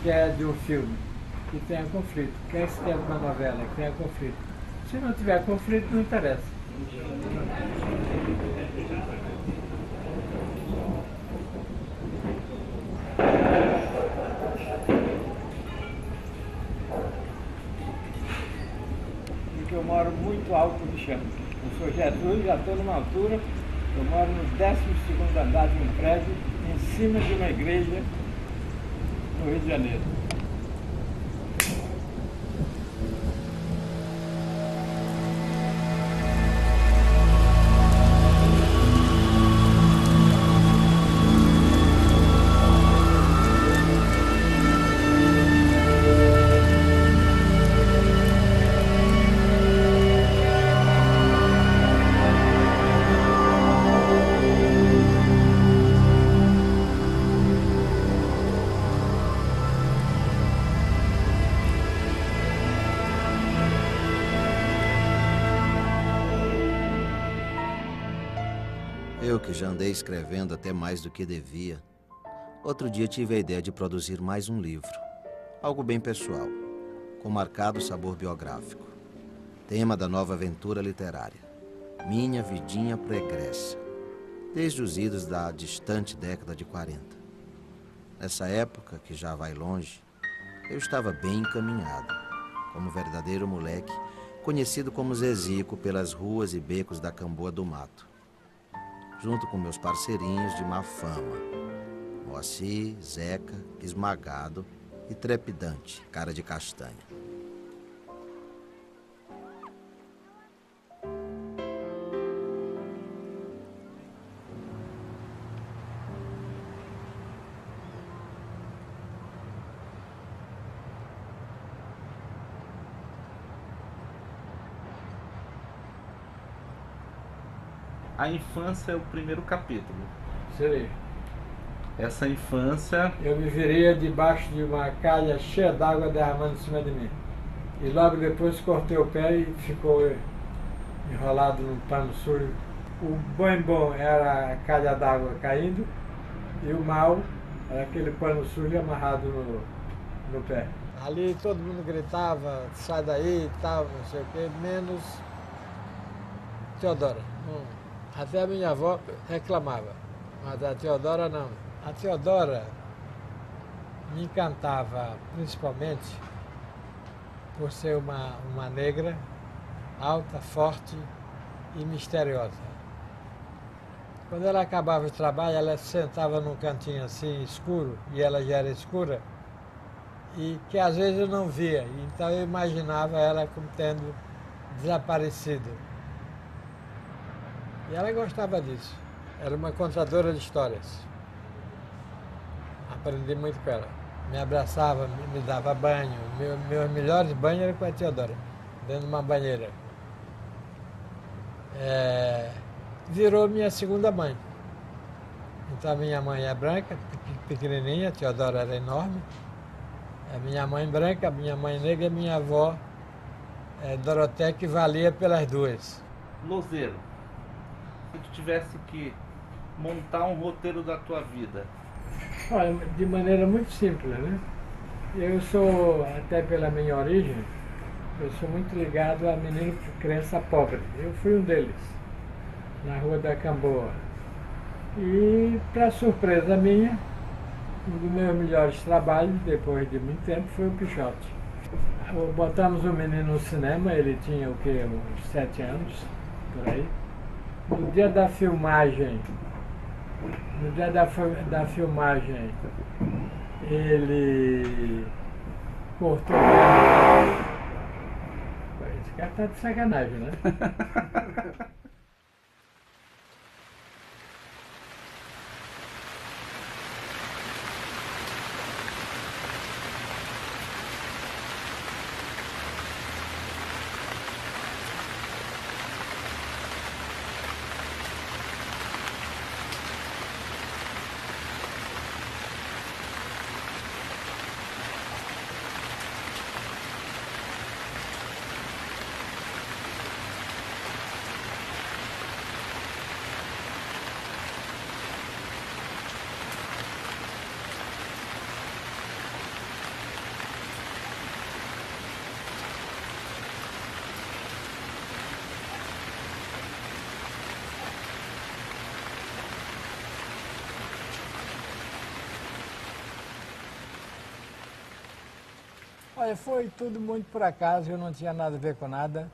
quer de um filme que tenha conflito? O que é que você quer de uma novela que tenha conflito? Se não tiver conflito, não interessa. Porque eu moro muito alto no chão. Eu sou Jesus, já estou numa altura, eu moro no 12º andar de um prédio, em cima de uma igreja, no Rio de Janeiro. Eu, que já andei escrevendo até mais do que devia, outro dia tive a ideia de produzir mais um livro. Algo bem pessoal, com marcado sabor biográfico. Tema da nova aventura literária. Minha vidinha pregressa. Desde os idos da distante década de 40. Nessa época, que já vai longe, eu estava bem encaminhado, como verdadeiro moleque, conhecido como Zezico pelas ruas e becos da Camboa do Mato, junto com meus parceirinhos de má fama, Moacir, Zeca, esmagado e trepidante, cara de castanha. A infância é o primeiro capítulo. Sei. Essa infância... Eu me virei debaixo de uma calha cheia d'água derramando em cima de mim. E logo depois cortei o pé e ficou enrolado num pano sujo. O bom era a calha d'água caindo e o mal era aquele pano sujo amarrado no pé. Ali todo mundo gritava, sai daí e tal, não sei o quê, menos Teodora. Até a minha avó reclamava, mas a Teodora não. A Teodora me encantava principalmente por ser uma negra, alta, forte e misteriosa. Quando ela acabava o trabalho, ela se sentava num cantinho assim escuro, e ela já era escura, e que às vezes eu não via, então eu imaginava ela como tendo desaparecido. E ela gostava disso. Era uma contadora de histórias. Aprendi muito com ela. Me abraçava, me dava banho. Meus melhores banhos eram com a Teodora, dentro de uma banheira. Virou minha segunda mãe. Então a minha mãe é branca, pequenininha, a Teodora era enorme. A minha mãe branca, a minha mãe negra e a minha avó Doroteia, que valia pelas duas. Lozeiro, se tu tivesse que montar um roteiro da tua vida... Olha, de maneira muito simples, né? Eu sou, até pela minha origem, eu sou muito ligado a menino de criança pobre. Eu fui um deles, na Rua da Camboa. E, para surpresa minha, um dos meus melhores trabalhos, depois de muito tempo, foi o Pichote. Botamos o menino no cinema, ele tinha o quê? Uns 7 anos, por aí. No dia da filmagem, ele cortou o pé. Esse cara tá de sacanagem, né? Olha, foi tudo muito por acaso, eu não tinha nada a ver com nada.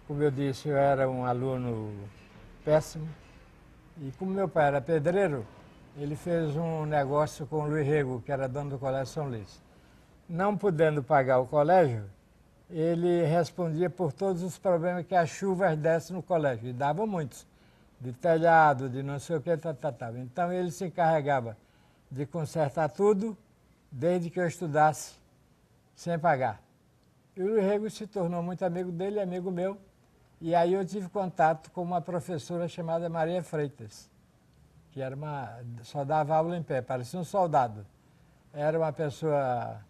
Como eu disse, eu era um aluno péssimo. E como meu pai era pedreiro, ele fez um negócio com o Luiz Rego, que era dono do Colégio São Luís. Não podendo pagar o colégio, ele respondia por todos os problemas que as chuvas dessem no colégio, e dava muitos, de telhado, de não sei o que, tal. Então ele se encarregava de consertar tudo, desde que eu estudasse, sem pagar. E o Luiz Rego se tornou muito amigo dele, amigo meu, e aí eu tive contato com uma professora chamada Maria Freitas, que era só dava aula em pé, parecia um soldado. Era uma pessoa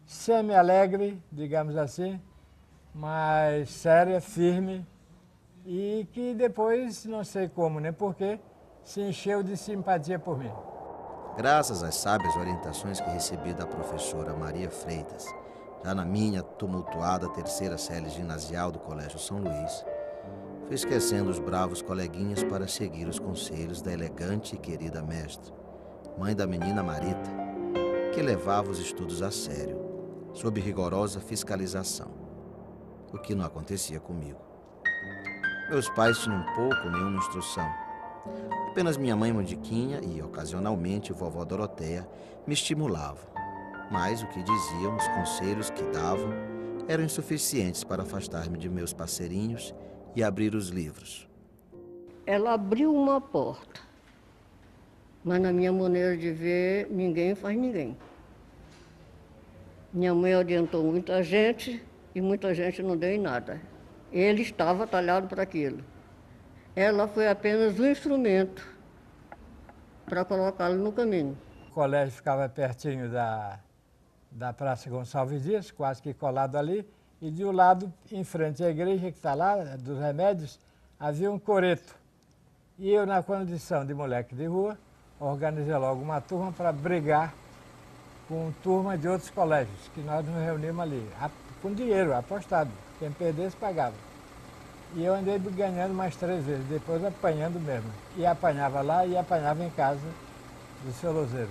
semi-alegre, digamos assim, mas séria, firme, e que depois, não sei como nem porquê, se encheu de simpatia por mim. Graças às sábias orientações que recebi da professora Maria Freitas, já na minha tumultuada terceira série ginasial do Colégio São Luís, fui esquecendo os bravos coleguinhas para seguir os conselhos da elegante e querida mestra, mãe da menina Marita, que levava os estudos a sério, sob rigorosa fiscalização, o que não acontecia comigo. Meus pais tinham pouco ou nenhuma instrução. Apenas minha mãe Mandiquinha e, ocasionalmente, vovó Doroteia me estimulavam, mas o que diziam, os conselhos que davam, eram insuficientes para afastar-me de meus parceirinhos e abrir os livros. Ela abriu uma porta, mas na minha maneira de ver, ninguém faz ninguém. Minha mãe orientou muita gente e muita gente não deu em nada. Ele estava talhado para aquilo. Ela foi apenas um instrumento para colocá-lo no caminho. O colégio ficava pertinho da Praça Gonçalves Dias, quase que colado ali, e de um lado, em frente à igreja que está lá, dos remédios, havia um coreto. E eu, na condição de moleque de rua, organizei logo uma turma para brigar com turma de outros colégios, que nós nos reunimos ali, com dinheiro apostado. Quem perdesse, pagava. E eu andei ganhando mais 3 vezes, depois apanhando mesmo. E apanhava lá e apanhava em casa do seu Lozeiro.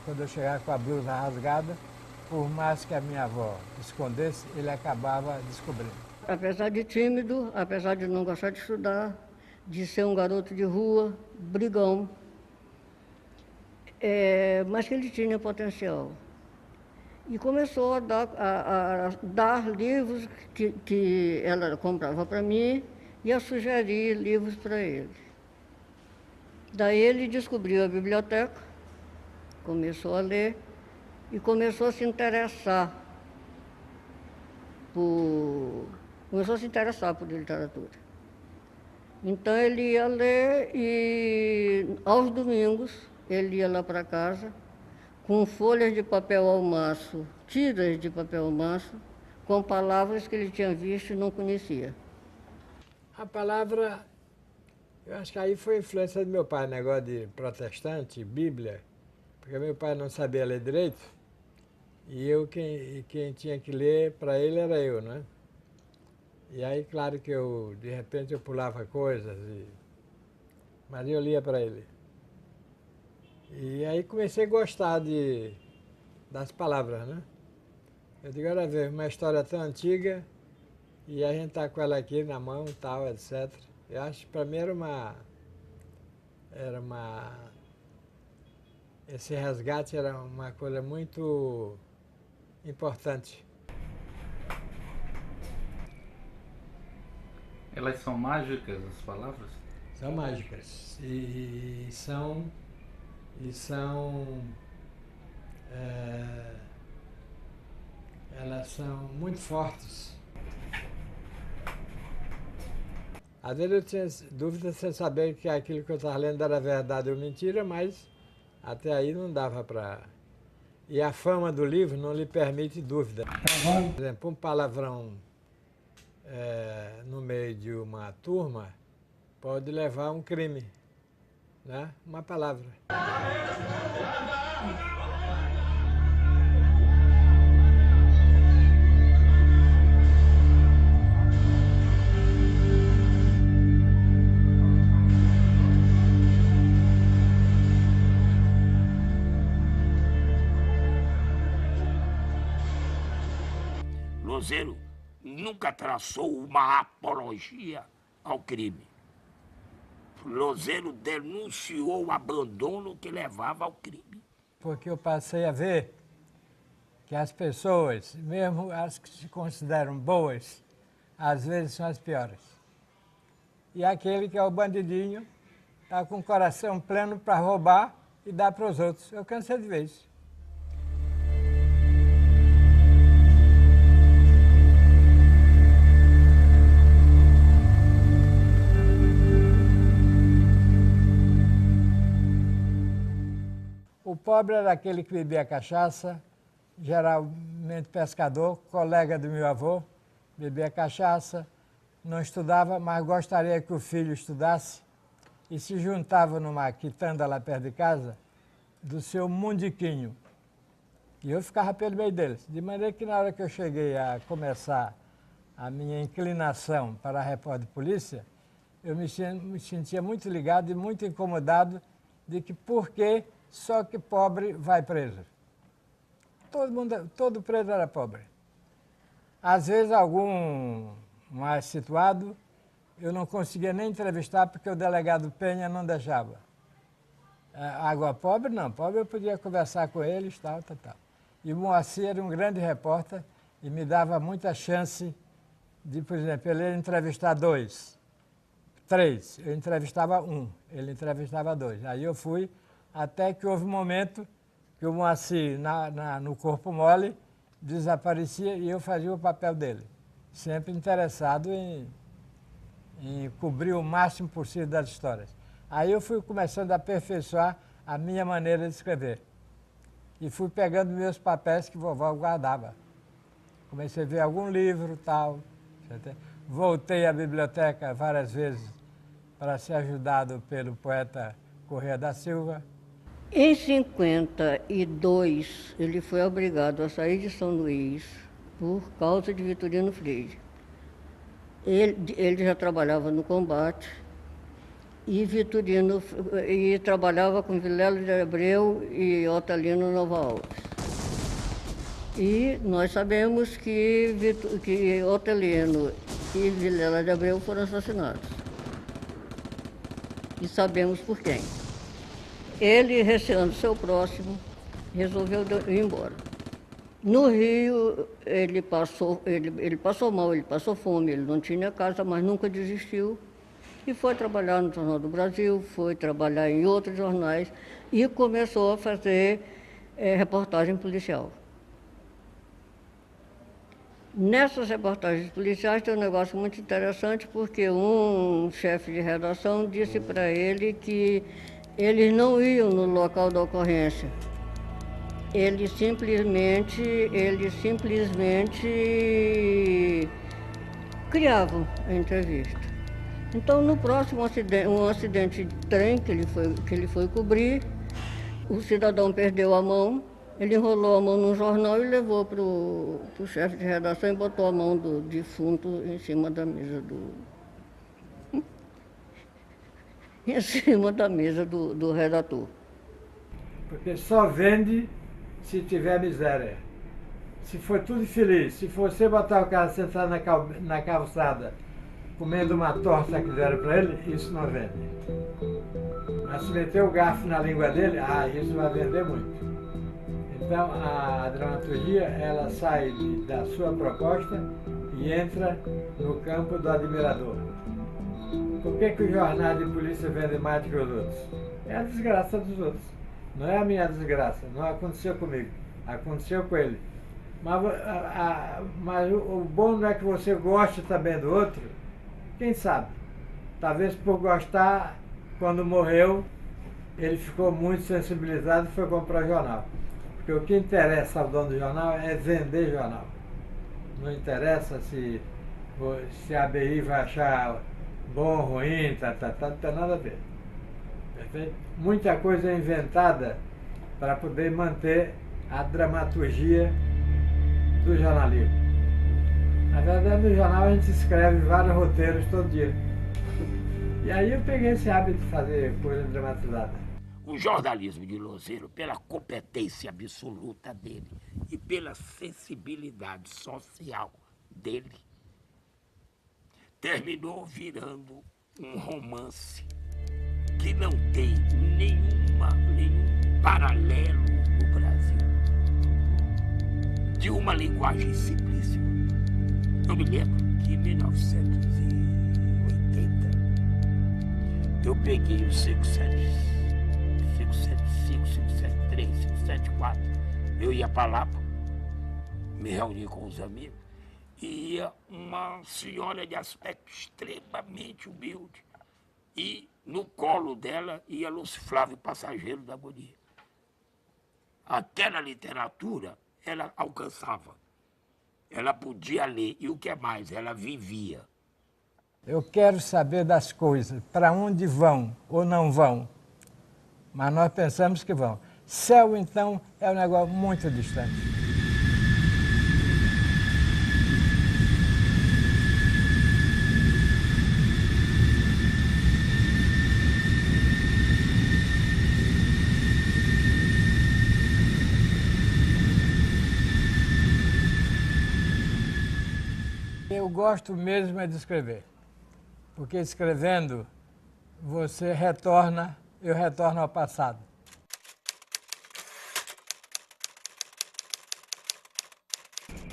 Quando eu chegava com a blusa rasgada, por mais que a minha avó escondesse, ele acabava descobrindo. Apesar de tímido, apesar de não gostar de estudar, de ser um garoto de rua, brigão, mas que ele tinha potencial. E começou a dar livros que ela comprava para mim e a sugerir livros para ele. Daí ele descobriu a biblioteca, começou a ler e começou a se interessar por literatura. Então ele ia ler e aos domingos ele ia lá para casa com folhas de papel ao maço, tiras de papel ao maço, com palavras que ele tinha visto e não conhecia. A palavra, eu acho que aí foi influência do meu pai, negócio de protestante, Bíblia, porque meu pai não sabia ler direito, e quem tinha que ler para ele era eu, né? E aí, claro que de repente, eu pulava coisas, mas eu lia para ele. E aí comecei a gostar das palavras, né? Eu digo, olha, ver, uma história tão antiga e a gente tá com ela aqui na mão, tal, etc. Eu acho que para mim esse resgate era uma coisa muito importante. Elas são mágicas, as palavras? São mágicas e são elas são muito fortes. Às vezes eu tinha dúvida sem saber que aquilo que eu estava lendo era verdade ou mentira, mas até aí não dava para... E a fama do livro não lhe permite dúvida. Por exemplo, um palavrão no meio de uma turma pode levar a um crime, né? Uma palavra. Louzeiro nunca traçou uma apologia ao crime. Louzeiro denunciou o abandono que levava ao crime. Porque eu passei a ver que as pessoas, mesmo as que se consideram boas, às vezes são as piores. E aquele que é o bandidinho está com o coração pleno para roubar e dar para os outros. Eu cansei de ver isso. O pobre era aquele que bebia cachaça, geralmente pescador, colega do meu avô, bebia cachaça, não estudava, mas gostaria que o filho estudasse e se juntava numa quitanda lá perto de casa do seu mundiquinho. E eu ficava pelo meio deles. De maneira que na hora que eu cheguei a começar a minha inclinação para a repórter de polícia, eu me sentia muito ligado e muito incomodado de que por que só que pobre vai preso. Todo preso era pobre. Às vezes algum mais situado, eu não conseguia nem entrevistar porque o delegado Penha não deixava. Agora, pobre não, pobre eu podia conversar com eles, tal. E o Moacir era um grande repórter e me dava muita chance de, por exemplo, ele entrevistar 2, 3, eu entrevistava 1, ele entrevistava 2. Aí eu fui, até que houve um momento que o Moacir, no corpo mole, desaparecia e eu fazia o papel dele, sempre interessado em cobrir o máximo possível das histórias. Aí eu fui começando a aperfeiçoar a minha maneira de escrever. E fui pegando meus papéis que vovó guardava. Comecei a ver algum livro, tal. Voltei à biblioteca várias vezes para ser ajudado pelo poeta Correia da Silva. Em 52, ele foi obrigado a sair de São Luís por causa de Vitorino Freire. Ele já trabalhava no combate e Vitorino trabalhava com Vilela de Abreu e Otelino Nova Alves. E nós sabemos que Otelino e Vilela de Abreu foram assassinados. E sabemos por quem. Ele, receando seu próximo, resolveu ir embora. No Rio, ele passou mal, ele passou fome, ele não tinha casa, mas nunca desistiu. E foi trabalhar no Jornal do Brasil, foi trabalhar em outros jornais e começou a fazer reportagem policial. Nessas reportagens policiais tem um negócio muito interessante, porque um chefe de redação disse para ele que eles não iam no local da ocorrência. Eles simplesmente criavam a entrevista. Então, no próximo acidente, um acidente de trem que ele foi cobrir, o cidadão perdeu a mão, ele enrolou a mão num jornal e levou para o chefe de redação e botou a mão do defunto em cima da mesa do redator. Porque só vende se tiver miséria. Se for tudo feliz, se você botar o cara sentado na calçada, comendo uma torta que deram para ele, isso não vende. Mas se meter o garfo na língua dele, isso vai vender muito. Então a dramaturgia, ela sai da sua proposta e entra no campo do admirador. Por que o jornal de polícia vende mais do que os outros? É a desgraça dos outros. Não é a minha desgraça, não aconteceu comigo, aconteceu com ele. Mas o bom não é que você goste também do outro, quem sabe? Talvez por gostar, quando morreu, ele ficou muito sensibilizado e foi comprar jornal. Porque o que interessa ao dono do jornal é vender jornal. Não interessa se a ABI vai achar bom, ruim, não tem nada a ver. Perfeito? Muita coisa é inventada para poder manter a dramaturgia do jornalismo. Na verdade, no jornal a gente escreve vários roteiros todo dia. E aí eu peguei esse hábito de fazer coisa dramatizada. O jornalismo de Louzeiro, pela competência absoluta dele e pela sensibilidade social dele terminou virando um romance que não tem nenhum paralelo no Brasil, de uma linguagem simplíssima. Eu me lembro que em 1980 eu peguei o 575, 573, 574, eu ia para Lapa, me reuni com os amigos, e ia uma senhora de aspecto extremamente humilde, e no colo dela ia Lúcio Flávio, Passageiro da Agonia. Aquela literatura ela alcançava, ela podia ler, e o que é mais, ela vivia. Eu quero saber das coisas, para onde vão ou não vão, mas nós pensamos que vão. Céu, então, é um negócio muito distante. Eu gosto mesmo é de escrever, porque escrevendo eu retorno ao passado.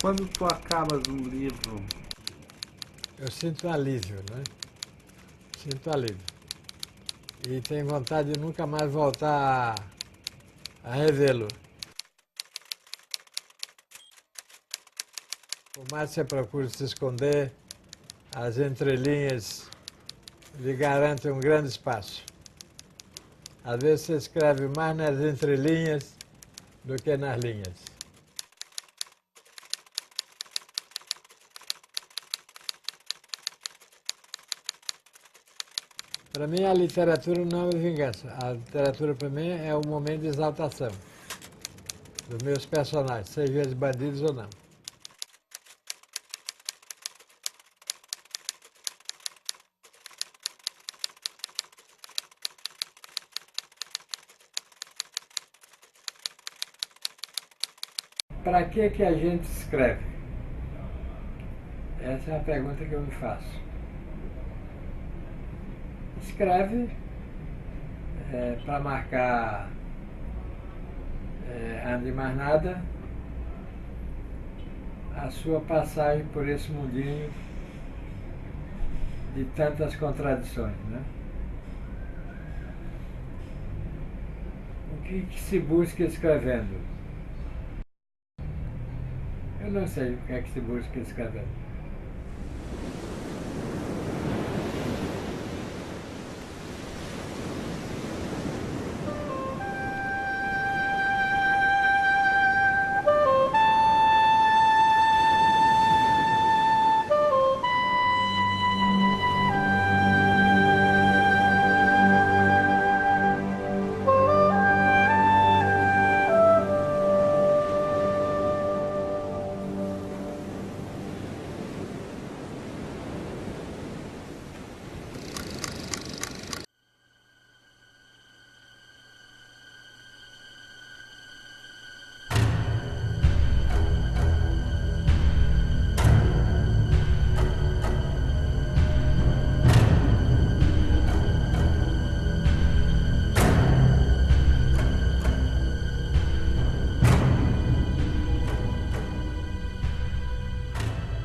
Quando tu acabas um livro, Eu sinto alívio, né? Sinto alívio. E tenho vontade de nunca mais voltar a revê-lo. Por mais que você procure se esconder, as entrelinhas lhe garantem um grande espaço. Às vezes você escreve mais nas entrelinhas do que nas linhas. Para mim, a literatura não é vingança. A literatura, para mim, é um momento de exaltação dos meus personagens, sejam eles bandidos ou não. Para que a gente escreve? Essa é a pergunta que eu me faço. Escreve para marcar, antes de mais nada, a sua passagem por esse mundinho de tantas contradições, né? O que se busca escrevendo? Eu não sei o que é que se busca escrevendo.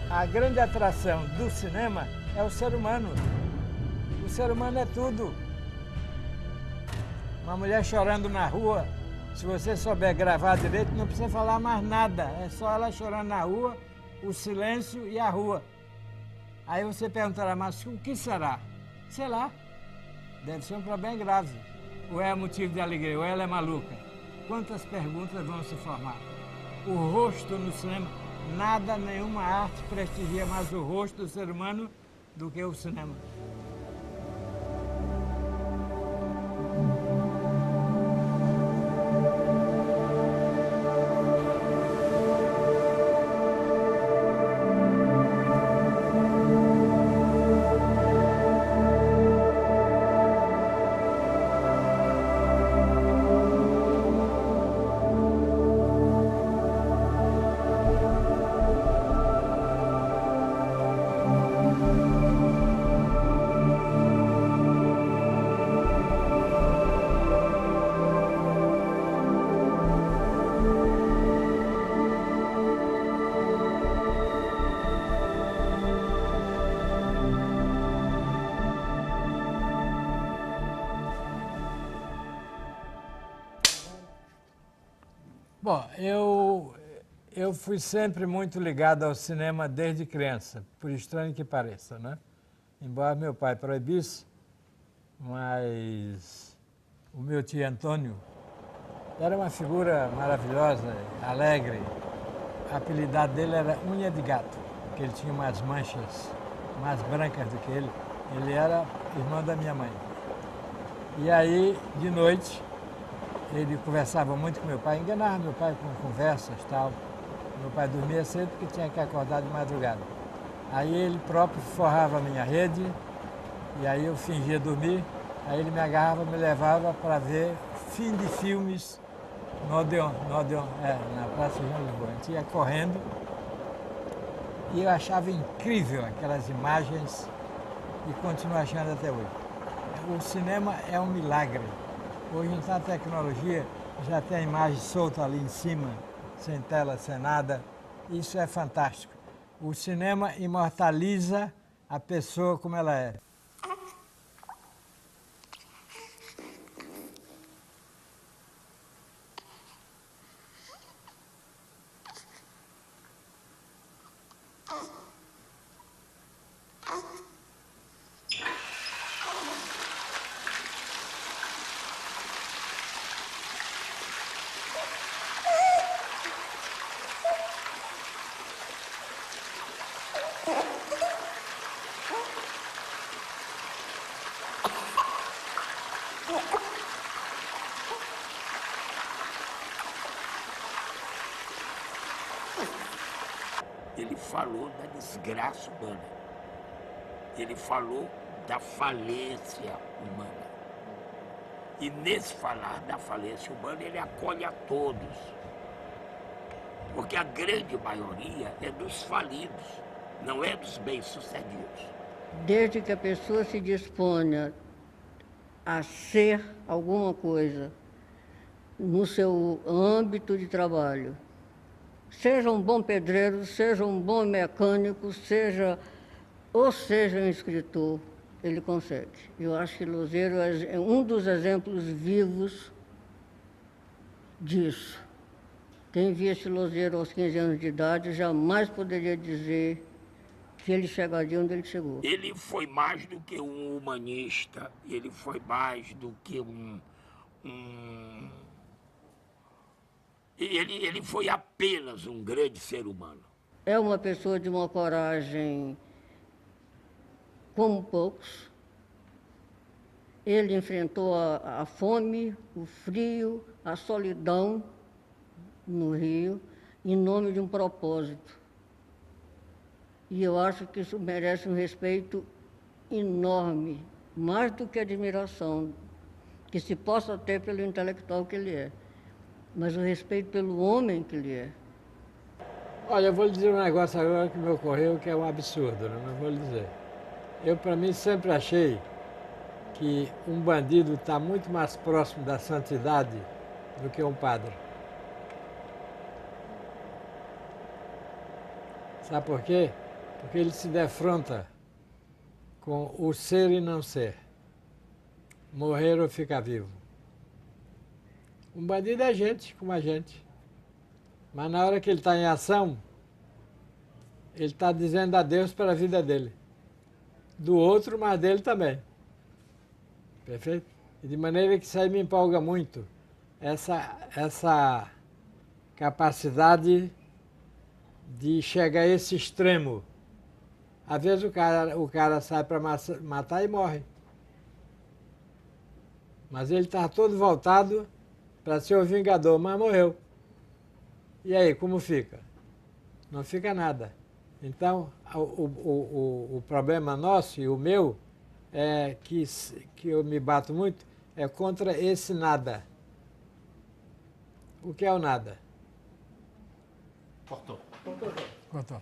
A grande atração do cinema é o ser humano. O ser humano é tudo. Uma mulher chorando na rua, se você souber gravar direito, não precisa falar mais nada. É só ela chorando na rua, o silêncio e a rua. Aí você perguntará, mas o que será? Sei lá, deve ser um problema grave. Ou é motivo de alegria, ou ela é maluca. Quantas perguntas vão se formar? O rosto no cinema, nada, nenhuma arte prestigia mais o rosto do ser humano do que o cinema. Bom, eu fui sempre muito ligado ao cinema desde criança, por estranho que pareça, né? Embora meu pai proibisse, mas o meu tio Antônio era uma figura maravilhosa, alegre. O apelidado dele era Unha de Gato, porque ele tinha umas manchas mais brancas do que ele. Ele era irmão da minha mãe. E aí, de noite, ele conversava muito com meu pai, enganava meu pai com conversas e tal. Meu pai dormia cedo porque tinha que acordar de madrugada. Aí ele próprio forrava a minha rede, e aí eu fingia dormir, aí ele me agarrava, me levava para ver fim de filmes no Odeon, na Praça João Lisboa. A gente ia correndo e eu achava incrível aquelas imagens e continuo achando até hoje. O cinema é um milagre. Hoje, então, a tecnologia já tem a imagem solta ali em cima, sem tela, sem nada. Isso é fantástico. O cinema imortaliza a pessoa como ela é. Ele falou da desgraça humana. Ele falou da falência humana. E nesse falar da falência humana, ele acolhe a todos. Porque a grande maioria é dos falidos, não é dos bem-sucedidos. Desde que a pessoa se disponha a ser alguma coisa no seu âmbito de trabalho, seja um bom pedreiro, seja um bom mecânico, seja um escritor, ele consegue. Eu acho que Louzeiro é um dos exemplos vivos disso. Quem visse Louzeiro aos 15 anos de idade jamais poderia dizer que ele chegaria onde ele chegou. Ele foi mais do que um humanista, ele foi mais do que Ele foi apenas um grande ser humano. É uma pessoa de uma coragem como poucos. Ele enfrentou a fome, o frio, a solidão no Rio, em nome de um propósito. E eu acho que isso merece um respeito enorme, mais do que admiração, que se possa ter pelo intelectual que ele é, mas o respeito pelo homem que ele é. Olha, eu vou lhe dizer um negócio agora que me ocorreu que é um absurdo, né? Mas vou lhe dizer. Eu, para mim, sempre achei que um bandido está muito mais próximo da santidade do que um padre. Sabe por quê? Porque ele se defronta com o ser e não ser. Morrer ou ficar vivo. Um bandido é gente, como a gente. Mas na hora que ele está em ação, ele está dizendo adeus para a vida dele. Do outro, mas dele também. Perfeito? E de maneira que isso aí me empolga muito. Essa capacidade de chegar a esse extremo. Às vezes o cara sai para matar e morre. Mas ele está todo voltado para ser o vingador, mas morreu. E aí, como fica? Não fica nada. Então, o problema nosso e o meu é que eu me bato muito é contra esse nada. O que é o nada? Cortou. Cortou.